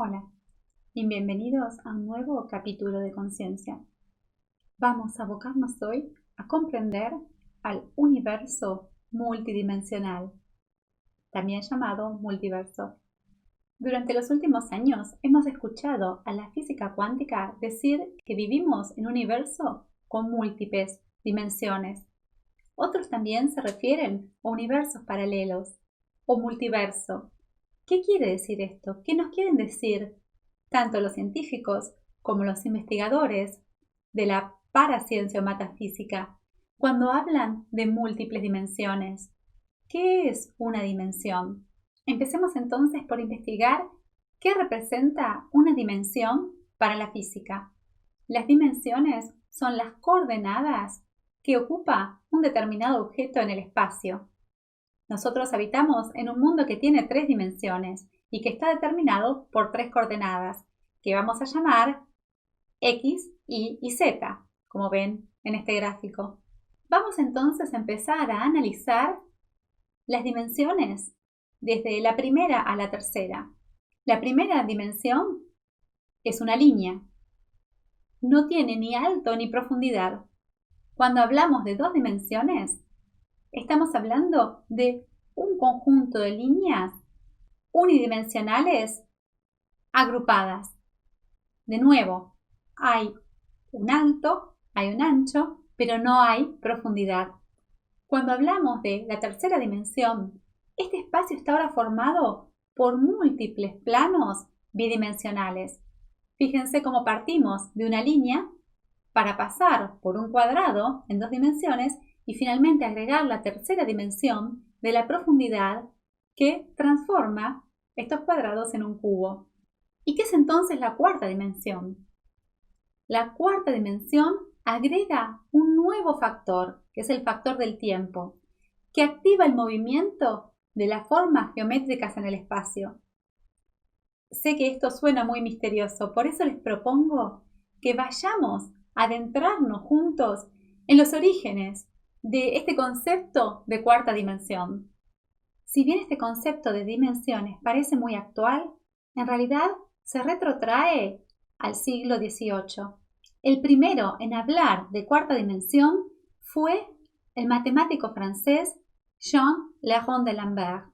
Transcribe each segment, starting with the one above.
Hola y bienvenidos a un nuevo capítulo de Conciencia. Vamos a abocarnos hoy a comprender al universo multidimensional, también llamado multiverso. Durante los últimos años hemos escuchado a la física cuántica decir que vivimos en un universo con múltiples dimensiones. Otros también se refieren a universos paralelos o multiverso. ¿Qué quiere decir esto? ¿Qué nos quieren decir tanto los científicos como los investigadores de la paraciencia o metafísica cuando hablan de múltiples dimensiones? ¿Qué es una dimensión? Empecemos entonces por investigar qué representa una dimensión para la física. Las dimensiones son las coordenadas que ocupa un determinado objeto en el espacio. Nosotros habitamos en un mundo que tiene 3 dimensiones y que está determinado por 3 coordenadas, que vamos a llamar X, Y y Z, como ven en este gráfico. Vamos entonces a empezar a analizar las dimensiones desde la primera a la tercera. La primera dimensión es una línea. No tiene ni alto ni profundidad. Cuando hablamos de 2 dimensiones, estamos hablando de un conjunto de líneas unidimensionales agrupadas. De nuevo, hay un alto, hay un ancho, pero no hay profundidad. Cuando hablamos de la tercera dimensión, este espacio está ahora formado por múltiples planos bidimensionales. Fíjense cómo partimos de una línea para pasar por un cuadrado en 2 dimensiones y finalmente agregar la tercera dimensión de la profundidad que transforma estos cuadrados en un cubo. ¿Y qué es entonces la cuarta dimensión? La cuarta dimensión agrega un nuevo factor, que es el factor del tiempo, que activa el movimiento de las formas geométricas en el espacio. Sé que esto suena muy misterioso, por eso les propongo que vayamos a adentrarnos juntos en los orígenes de este concepto de cuarta dimensión. Si bien este concepto de dimensiones parece muy actual, en realidad se retrotrae al siglo XVIII. El primero en hablar de cuarta dimensión fue el matemático francés Jean Le Rond d'Alembert,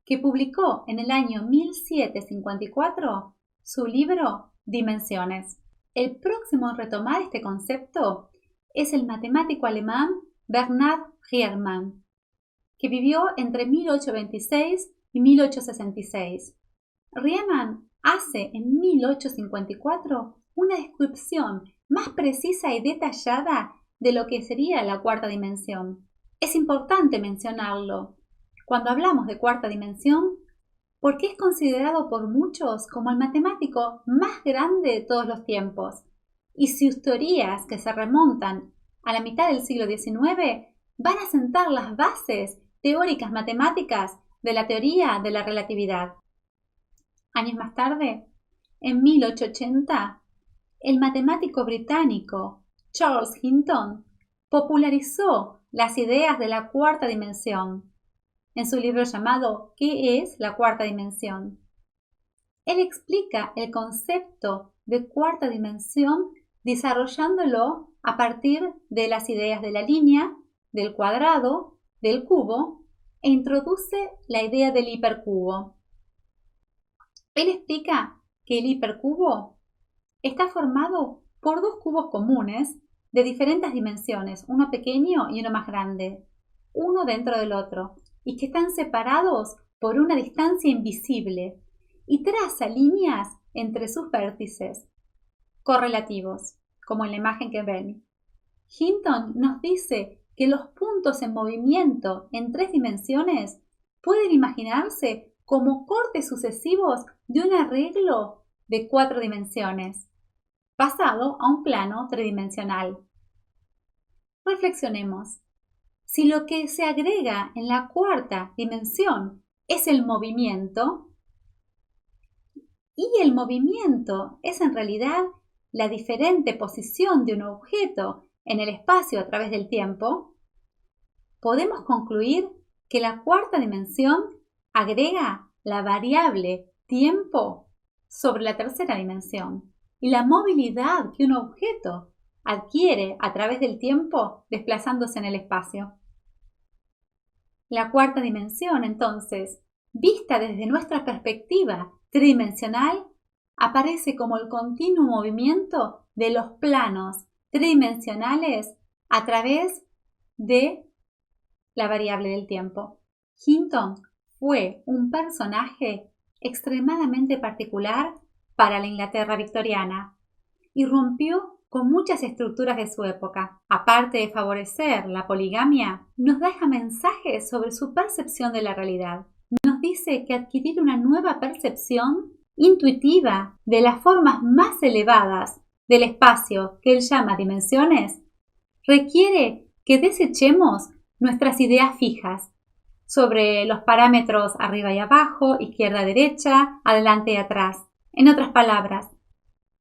que publicó en el año 1754 su libro Dimensiones. El próximo en retomar este concepto es el matemático alemán Bernhard Riemann, que vivió entre 1826 y 1866. Riemann hace en 1854 una descripción más precisa y detallada de lo que sería la cuarta dimensión. Es importante mencionarlo cuando hablamos de cuarta dimensión porque es considerado por muchos como el matemático más grande de todos los tiempos y sus teorías, que se remontan a la mitad del siglo XIX, van a sentar las bases teóricas matemáticas de la teoría de la relatividad. Años más tarde, en 1880, el matemático británico Charles Hinton popularizó las ideas de la cuarta dimensión en su libro llamado ¿Qué es la cuarta dimensión? Él explica el concepto de cuarta dimensión desarrollándolo a partir de las ideas de la línea, del cuadrado, del cubo e introduce la idea del hipercubo. Él explica que el hipercubo está formado por 2 cubos comunes de diferentes dimensiones, uno pequeño y uno más grande, uno dentro del otro, y que están separados por una distancia invisible y traza líneas entre sus vértices correlativos, como en la imagen que ven. Hinton nos dice que los puntos en movimiento en 3 dimensiones pueden imaginarse como cortes sucesivos de un arreglo de 4 dimensiones, pasado a un plano tridimensional. Reflexionemos. Si lo que se agrega en la cuarta dimensión es el movimiento, y el movimiento es en realidad la diferente posición de un objeto en el espacio a través del tiempo, podemos concluir que la cuarta dimensión agrega la variable tiempo sobre la tercera dimensión y la movilidad que un objeto adquiere a través del tiempo desplazándose en el espacio. La cuarta dimensión, entonces, vista desde nuestra perspectiva tridimensional, aparece como el continuo movimiento de los planos tridimensionales a través de la variable del tiempo. Hinton fue un personaje extremadamente particular para la Inglaterra victoriana y rompió con muchas estructuras de su época. Aparte de favorecer la poligamia, nos deja mensajes sobre su percepción de la realidad. Nos dice que adquirir una nueva percepción intuitiva de las formas más elevadas del espacio que él llama dimensiones requiere que desechemos nuestras ideas fijas sobre los parámetros arriba y abajo, izquierda, derecha, adelante y atrás. En otras palabras,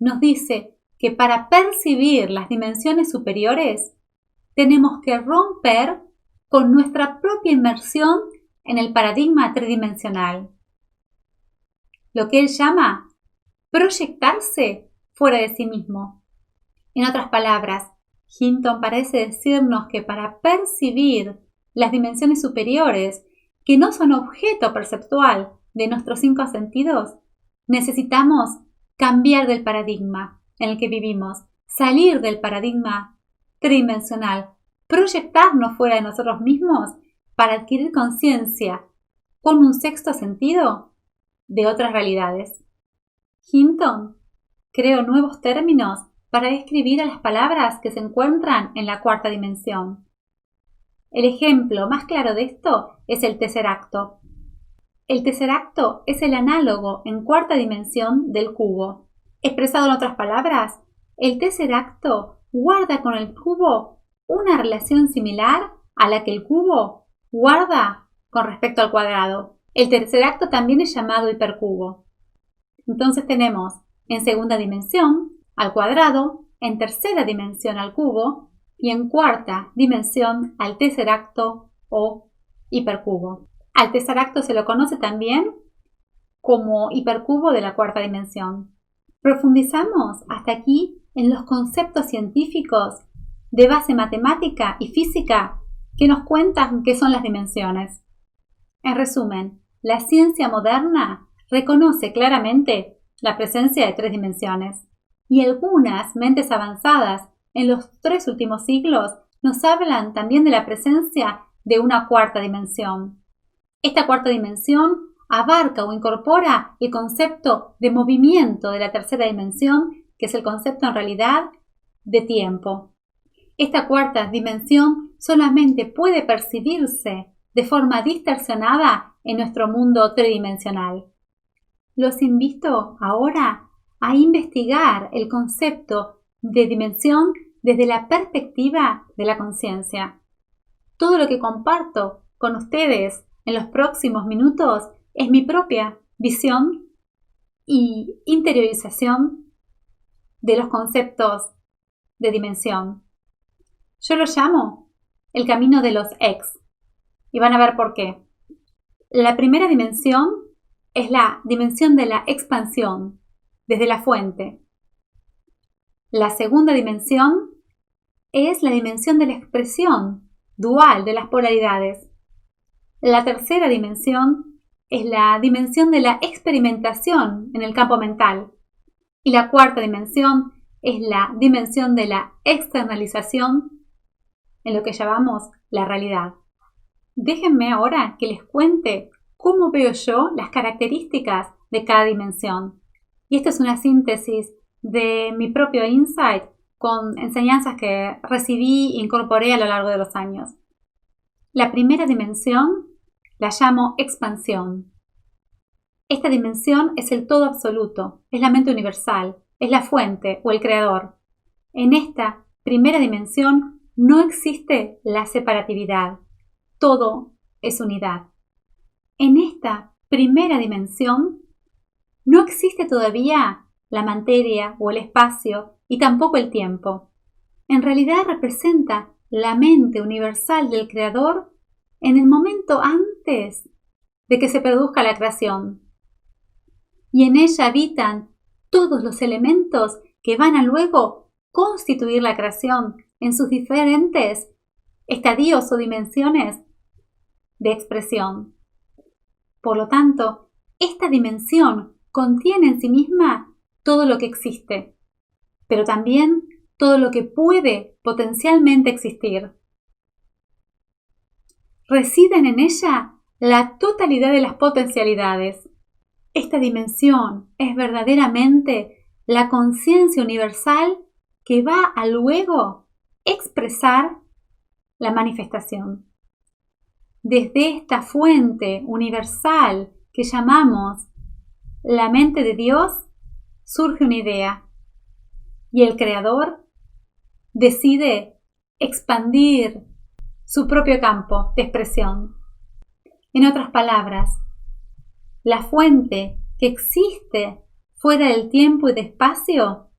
nos dice que para percibir las dimensiones superiores tenemos que romper con nuestra propia inmersión en el paradigma tridimensional, lo que él llama proyectarse fuera de sí mismo. En otras palabras, Hinton parece decirnos que para percibir las dimensiones superiores, que no son objeto perceptual de nuestros 5 sentidos, necesitamos cambiar del paradigma en el que vivimos, salir del paradigma tridimensional, proyectarnos fuera de nosotros mismos para adquirir conciencia con un sexto sentido de otras realidades. Hinton creó nuevos términos para describir a las palabras que se encuentran en la cuarta dimensión. El ejemplo más claro de esto es el tercer acto. El tercer acto es el análogo en cuarta dimensión del cubo. Expresado en otras palabras, el tercer acto guarda con el cubo una relación similar a la que el cubo guarda con respecto al cuadrado. El tercer acto también es llamado hipercubo. Entonces tenemos en segunda dimensión al cuadrado, en tercera dimensión al cubo y en cuarta dimensión al tesseracto o hipercubo. Al tesseracto se lo conoce también como hipercubo de la cuarta dimensión. Profundizamos hasta aquí en los conceptos científicos de base matemática y física que nos cuentan qué son las dimensiones. En resumen, la ciencia moderna reconoce claramente la presencia de 3 dimensiones y algunas mentes avanzadas en los 3 últimos siglos nos hablan también de la presencia de una cuarta dimensión. Esta cuarta dimensión abarca o incorpora el concepto de movimiento de la tercera dimensión, que es el concepto en realidad de tiempo. Esta cuarta dimensión solamente puede percibirse de forma distorsionada en nuestro mundo tridimensional. Los invito ahora a investigar el concepto de dimensión desde la perspectiva de la conciencia. Todo lo que comparto con ustedes en los próximos minutos es mi propia visión y interiorización de los conceptos de dimensión. Yo lo llamo el camino de los X y van a ver por qué. La primera dimensión es la dimensión de la expansión desde la fuente. La segunda dimensión es la dimensión de la expresión dual de las polaridades. La tercera dimensión es la dimensión de la experimentación en el campo mental. Y la cuarta dimensión es la dimensión de la externalización en lo que llamamos la realidad. Déjenme ahora que les cuente cómo veo yo las características de cada dimensión. Y esto es una síntesis de mi propio insight con enseñanzas que recibí e incorporé a lo largo de los años. La primera dimensión la llamo expansión. Esta dimensión es el todo absoluto, es la mente universal, es la fuente o el creador. En esta primera dimensión no existe la separatividad, todo es unidad. En esta primera dimensión no existe todavía la materia o el espacio y tampoco el tiempo. En realidad representa la mente universal del creador en el momento antes de que se produzca la creación. Y en ella habitan todos los elementos que van a luego constituir la creación en sus diferentes estadios o dimensiones de expresión. Por lo tanto, esta dimensión contiene en sí misma todo lo que existe, pero también todo lo que puede potencialmente existir. Residen en ella la totalidad de las potencialidades. Esta dimensión es verdaderamente la conciencia universal que va a luego expresar la manifestación. Desde esta fuente universal que llamamos la mente de Dios, surge una idea y el creador decide expandir su propio campo de expresión. En otras palabras, la fuente que existe fuera del tiempo y del espacio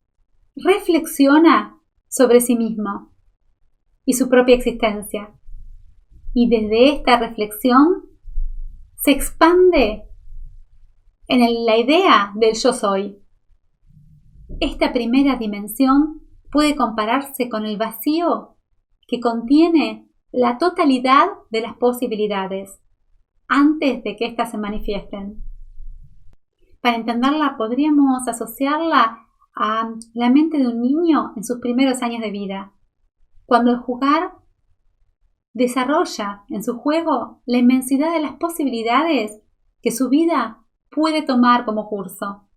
reflexiona sobre sí mismo y su propia existencia. Y desde esta reflexión se expande en la idea del yo soy. Esta primera dimensión puede compararse con el vacío que contiene la totalidad de las posibilidades antes de que éstas se manifiesten. Para entenderla podríamos asociarla a la mente de un niño en sus primeros años de vida, cuando el jugar desarrolla en su juego la inmensidad de las posibilidades que su vida puede tomar como curso.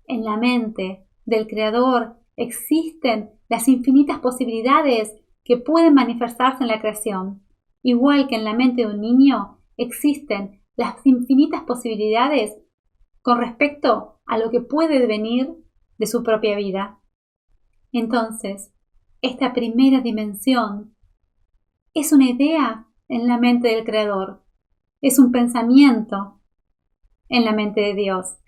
En la mente del creador existen las infinitas posibilidades que pueden manifestarse en la creación, igual que en la mente de un niño existen las infinitas posibilidades con respecto a lo que puede devenir de su propia vida. Entonces, esta primera dimensión es una idea en la mente del creador, es un pensamiento en la mente de Dios.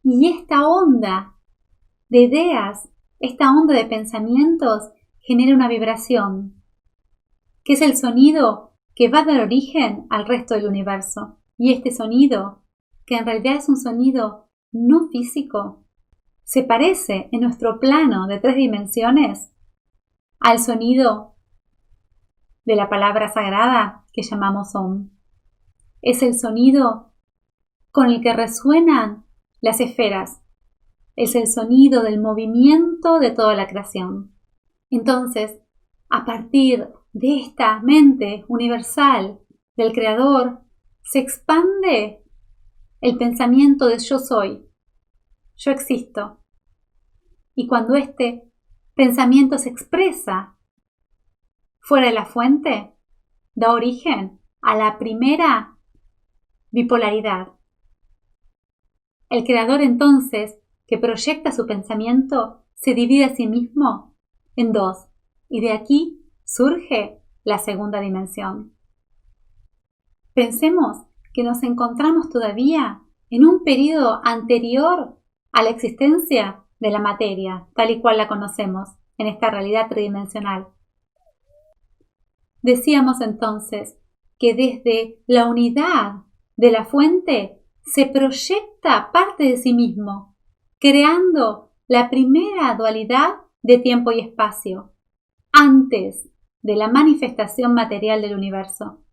Y esta onda de ideas, esta onda de pensamientos genera una vibración, que es el sonido que va a dar origen al resto del universo. Y este sonido, que en realidad es un sonido no físico, se parece en nuestro plano de 3 dimensiones al sonido de la palabra sagrada que llamamos Om. Es el sonido con el que resuenan las esferas. Es el sonido del movimiento de toda la creación. Entonces, a partir de esta mente universal del Creador, se expande el pensamiento de yo soy, yo existo. Y cuando este pensamiento se expresa fuera de la fuente, da origen a la primera bipolaridad. El creador entonces, que proyecta su pensamiento, se divide a sí mismo en 2, y de aquí surge la segunda dimensión. Pensemos que nos encontramos todavía en un periodo anterior a la existencia de la materia, tal y cual la conocemos en esta realidad tridimensional. Decíamos entonces que desde la unidad de la fuente se proyecta parte de sí mismo, creando la primera dualidad de tiempo y espacio, antes de la manifestación material del universo.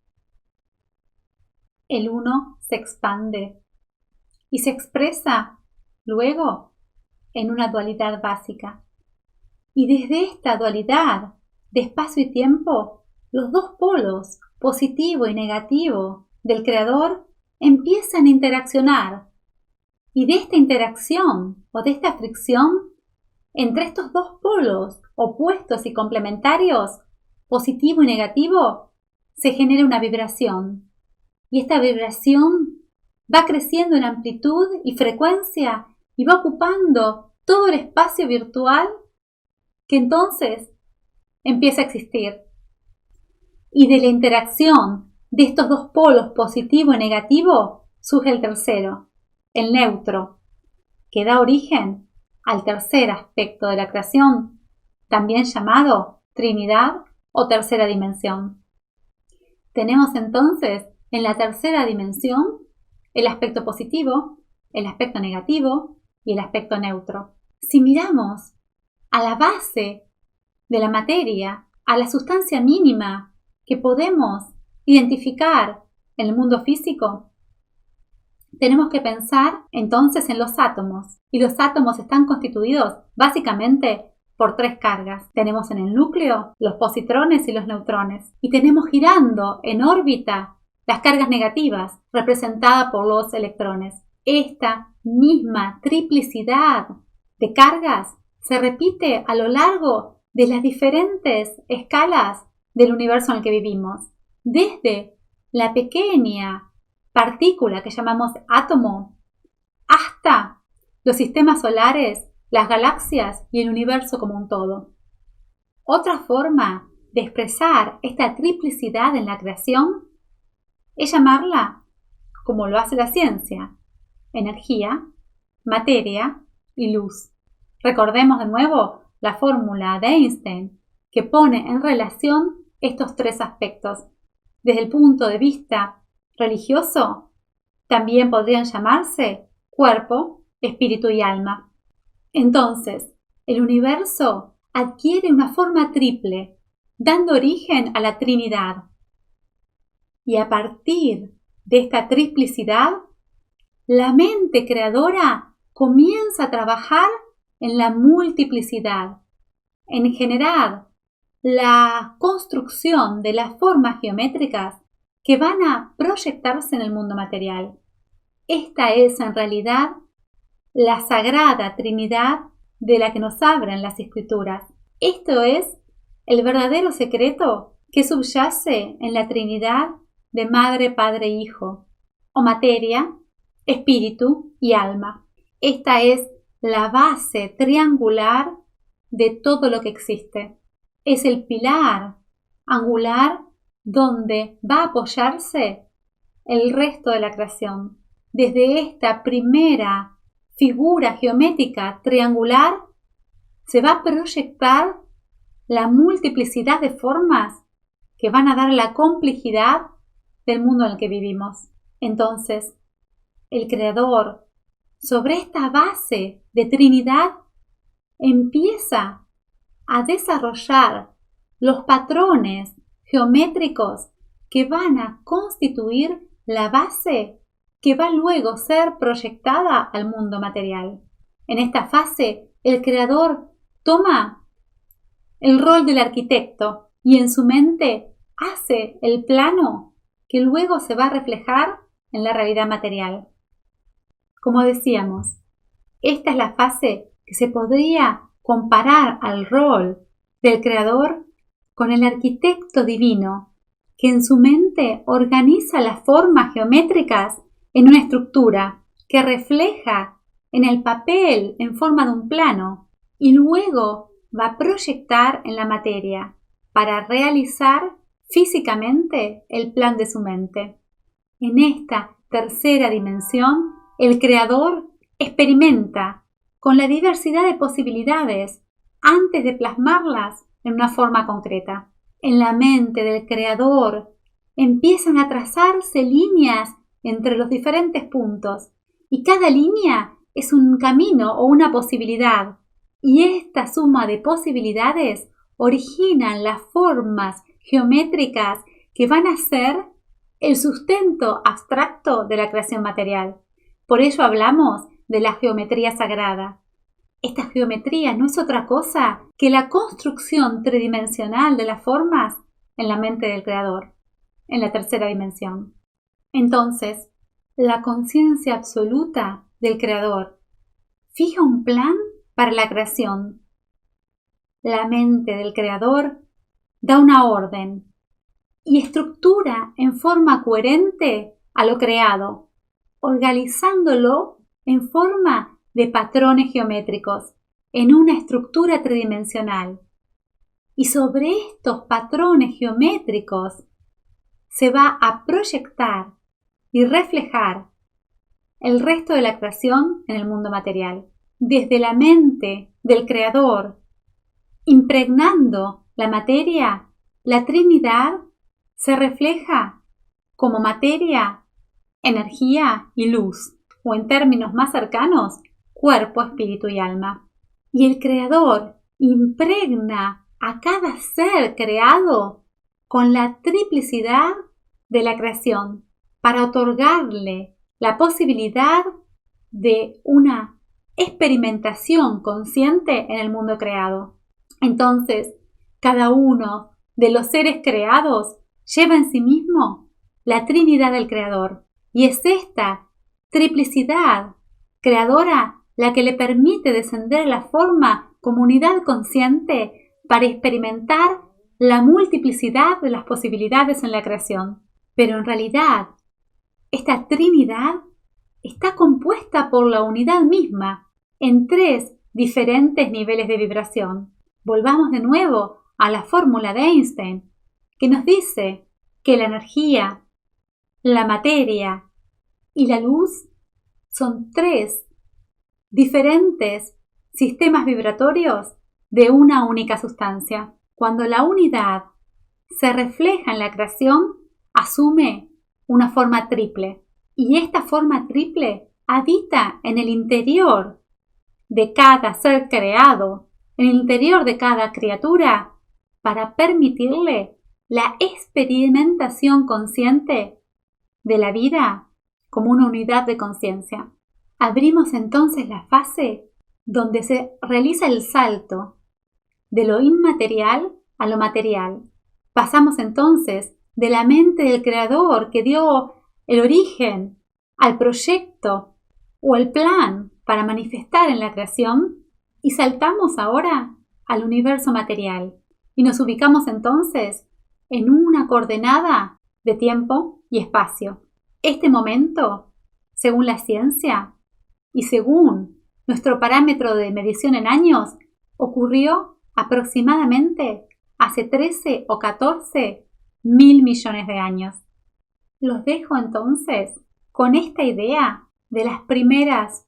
El uno se expande y se expresa luego en una dualidad básica. Y desde esta dualidad de espacio y tiempo, los 2 polos, positivo y negativo, del creador empiezan a interaccionar. Y de esta interacción o de esta fricción entre estos 2 polos opuestos y complementarios, positivo y negativo, se genera una vibración. Y esta vibración va creciendo en amplitud y frecuencia y va ocupando todo el espacio virtual que entonces empieza a existir. Y de la interacción de estos 2 polos, positivo y negativo, surge el tercero, el neutro, que da origen al tercer aspecto de la creación, también llamado Trinidad o tercera dimensión. Tenemos entonces en la tercera dimensión el aspecto positivo, el aspecto negativo y el aspecto neutro. Si miramos a la base de la materia, a la sustancia mínima que podemos identificar en el mundo físico, tenemos que pensar entonces en los átomos. Y los átomos están constituidos básicamente por 3 cargas. Tenemos en el núcleo los positrones y los neutrones. Y tenemos girando en órbita las cargas negativas, representadas por los electrones. Esta misma triplicidad de cargas se repite a lo largo de las diferentes escalas del universo en el que vivimos. Desde la pequeña partícula que llamamos átomo hasta los sistemas solares, las galaxias y el universo como un todo. Otra forma de expresar esta triplicidad en la creación es llamarla, como lo hace la ciencia, energía, materia y luz. Recordemos de nuevo la fórmula de Einstein que pone en relación estos 3 aspectos. Desde el punto de vista religioso, también podrían llamarse cuerpo, espíritu y alma. Entonces, el universo adquiere una forma triple, dando origen a la Trinidad. Y a partir de esta triplicidad, la mente creadora comienza a trabajar en la multiplicidad, en generar la construcción de las formas geométricas que van a proyectarse en el mundo material. Esta es en realidad la sagrada Trinidad de la que nos hablan las Escrituras. Esto es el verdadero secreto que subyace en la Trinidad de Madre, Padre, Hijo, o materia, espíritu y alma. Esta es la base triangular de todo lo que existe. Es el pilar angular donde va a apoyarse el resto de la creación. Desde esta primera figura geométrica triangular se va a proyectar la multiplicidad de formas que van a dar la complejidad del mundo en el que vivimos. Entonces, el Creador, sobre esta base de Trinidad, empieza a desarrollar los patrones geométricos que van a constituir la base que va luego a ser proyectada al mundo material. En esta fase, el Creador toma el rol del arquitecto y en su mente hace el plano que luego se va a reflejar en la realidad material. Como decíamos, esta es la fase que se podría comparar al rol del Creador con el arquitecto divino, que en su mente organiza las formas geométricas en una estructura que refleja en el papel en forma de un plano y luego va a proyectar en la materia para realizar físicamente el plan de su mente. En esta tercera dimensión, el Creador experimenta con la diversidad de posibilidades antes de plasmarlas en una forma concreta. En la mente del Creador empiezan a trazarse líneas entre los diferentes puntos y cada línea es un camino o una posibilidad y esta suma de posibilidades originan las formas geométricas que van a ser el sustento abstracto de la creación material. Por ello hablamos de la geometría sagrada. Esta geometría no es otra cosa que la construcción tridimensional de las formas en la mente del Creador, en la tercera dimensión. Entonces, la conciencia absoluta del Creador fija un plan para la creación. La mente del Creador da una orden y estructura en forma coherente a lo creado, organizándolo en forma de patrones geométricos en una estructura tridimensional. Y sobre estos patrones geométricos se va a proyectar y reflejar el resto de la creación en el mundo material. Desde la mente del Creador, impregnando la materia, la Trinidad se refleja como materia, energía y luz, o en términos más cercanos, cuerpo, espíritu y alma. Y el Creador impregna a cada ser creado con la triplicidad de la creación para otorgarle la posibilidad de una experimentación consciente en el mundo creado. Entonces, cada uno de los seres creados lleva en sí mismo la Trinidad del Creador, y es esta triplicidad creadora la que le permite descender a la forma como unidad consciente para experimentar la multiplicidad de las posibilidades en la creación. Pero en realidad, esta Trinidad está compuesta por la unidad misma en 3 diferentes niveles de vibración. Volvamos de nuevo a la fórmula de Einstein, que nos dice que la energía, la materia y la luz son 3 diferentes sistemas vibratorios de una única sustancia. Cuando la unidad se refleja en la creación, asume una forma triple. Y esta forma triple habita en el interior de cada ser creado, en el interior de cada criatura, para permitirle la experimentación consciente de la vida como una unidad de conciencia. Abrimos entonces la fase donde se realiza el salto de lo inmaterial a lo material. Pasamos entonces de la mente del Creador que dio el origen al proyecto o el plan para manifestar en la creación y saltamos ahora al universo material y nos ubicamos entonces en una coordenada de tiempo y espacio. Este momento, según la ciencia y según nuestro parámetro de medición en años, ocurrió aproximadamente hace 13 o 14 mil millones de años. Los dejo entonces con esta idea de las primeras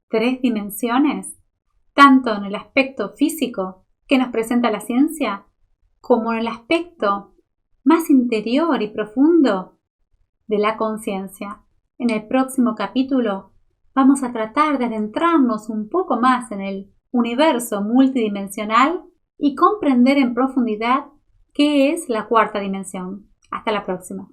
3 dimensiones, tanto en el aspecto físico que nos presenta la ciencia, como en el aspecto más interior y profundo de la conciencia. En el próximo capítulo vamos a tratar de adentrarnos un poco más en el universo multidimensional y comprender en profundidad qué es la 4ª dimensión. Hasta la próxima.